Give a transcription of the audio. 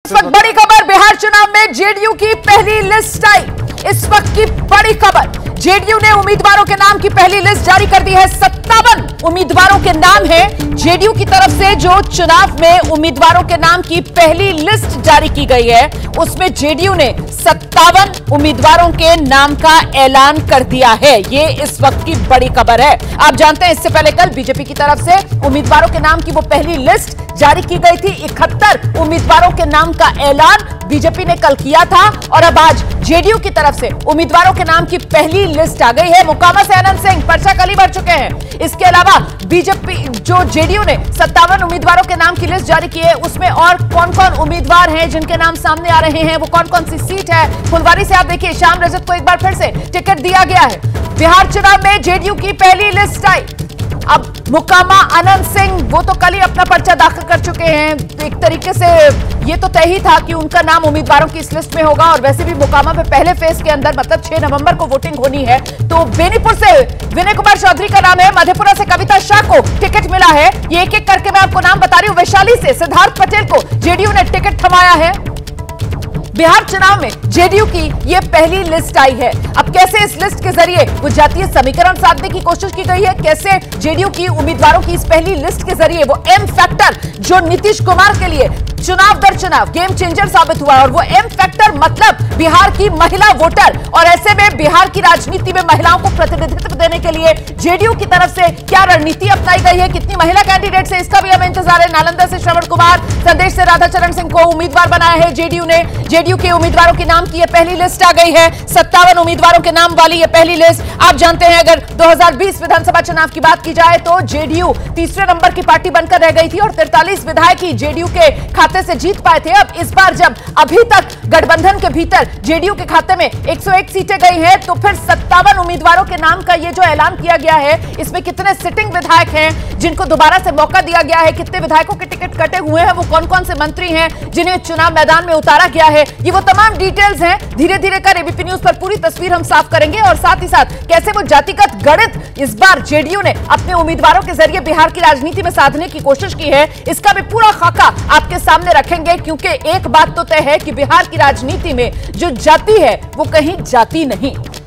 इस वक्त बड़ी खबर, बिहार चुनाव में जेडीयू की पहली लिस्ट आई। इस वक्त की बड़ी खबर, जेडीयू ने उम्मीदवारों के नाम की पहली लिस्ट जारी कर दी है। 57 उम्मीदवारों के नाम है जेडीयू की तरफ से। जो चुनाव में उम्मीदवारों के नाम की पहली लिस्ट जारी की गई है, उसमें जेडीयू ने 57 उम्मीदवारों के नाम का ऐलान कर दिया है। ये इस वक्त की बड़ी खबर है। आप जानते हैं, इससे पहले कल बीजेपी की तरफ से उम्मीदवारों के नाम की वो पहली लिस्ट जारी की गई थी। 71 उम्मीदवारों के नाम का ऐलान बीजेपी ने कल किया था और अब आज जेडीयू की तरफ से उम्मीदवारों के नाम की पहली लिस्ट आ गई है। मोकामा से आनंद सिंह पर्चा कल ही भर चुके हैं। इसके अलावा बीजेपी जो जेडीयू ने 57 उम्मीदवारों के नाम की लिस्ट जारी की है, उसमें और कौन कौन उम्मीदवार हैं जिनके नाम सामने आ रहे हैं, वो कौन कौन सी सीट है। फुलवारी से आप देखिए, श्याम रजक को एक बार फिर से टिकट दिया गया है। बिहार चुनाव में जेडीयू की पहली लिस्ट आई। अब मोकामा आनंद सिंह, वो तो कल ही अपना पर्चा दाखिल कर चुके हैं। तो एक तरीके से ये तो तय ही था कि उनका नाम उम्मीदवारों की इस लिस्ट में होगा। और वैसे भी मोकामा में पहले फेज के अंदर मतलब 6 नवंबर को वोटिंग होनी है। तो बेनीपुर से विनय कुमार चौधरी का नाम है, मधेपुरा से कविता शाह को टिकट मिला है। ये एक एक करके मैं आपको नाम बता रही हूं। वैशाली से सिद्धार्थ पटेल को जेडीयू ने टिकट थमाया है। बिहार चुनाव में जेडीयू की यह पहली लिस्ट आई है। अब कैसे इस लिस्ट के जरिए वो जातीय समीकरण साधने की कोशिश की गई है, कैसे जेडीयू की उम्मीदवारों की इस पहली लिस्ट के जरिए वो एम फैक्टर जो नीतीश कुमार के लिए चुनाव दर चुनाव गेम चेंजर साबित हुआ है। और वो एम फैक्टर मतलब बिहार की महिला वोटर। और ऐसे में बिहार की राजनीति में महिलाओं को प्रतिनिधित्व देने के लिए जेडीयू की तरफ से क्या रणनीति अपनाई गई है, कितनी महिला कैंडिडेट है, इसका भी हमें इंतजार है। नालंदा से श्रवण कुमार, संदेश से राधाचरण सिंह को उम्मीदवार बनाया है जेडीयू ने। जेडीयू के उम्मीदवारों के नाम की यह पहली लिस्ट आ गई है। 57 उम्मीदवारों के नाम वाली यह पहली लिस्ट। आप जानते हैं, अगर 2020 विधानसभा चुनाव की बात की जाए तो जेडीयू तीसरे नंबर की पार्टी बनकर रह गई थी और 43 विधायक ही जेडीयू के खाते से जीत पाए थे। अब इस बार जब अभी तक गठबंधन के भीतर जेडीयू के खाते में 101 सीटें गई हैं, तो फिर 57 उम्मीदवारों के नाम का ये जो ऐलान किया गया है, इसमें कितने सिटिंग विधायक हैं जिनको दोबारा से मौका दिया गया है, कितने विधायकों के टिकट कटे हुए हैं, वो कौन कौन से मंत्री हैं जिन्हें चुनाव मैदान में उतारा गया है, ये वो तमाम डिटेल्स हैं। धीरे धीरे कर एबीपी न्यूज पर पूरी तस्वीर हम साफ करेंगे और साथ ही साथ कैसे वो जातिगत गणित इस बार जेडीयू ने अपने उम्मीदवारों के जरिए बिहार की राजनीति में साधने की कोशिश की है, इसका भी पूरा खाका आपके सामने रखेंगे। क्योंकि एक बात तो तय है कि बिहार की राजनीति में जो जाति है वो कहीं जाती नहीं।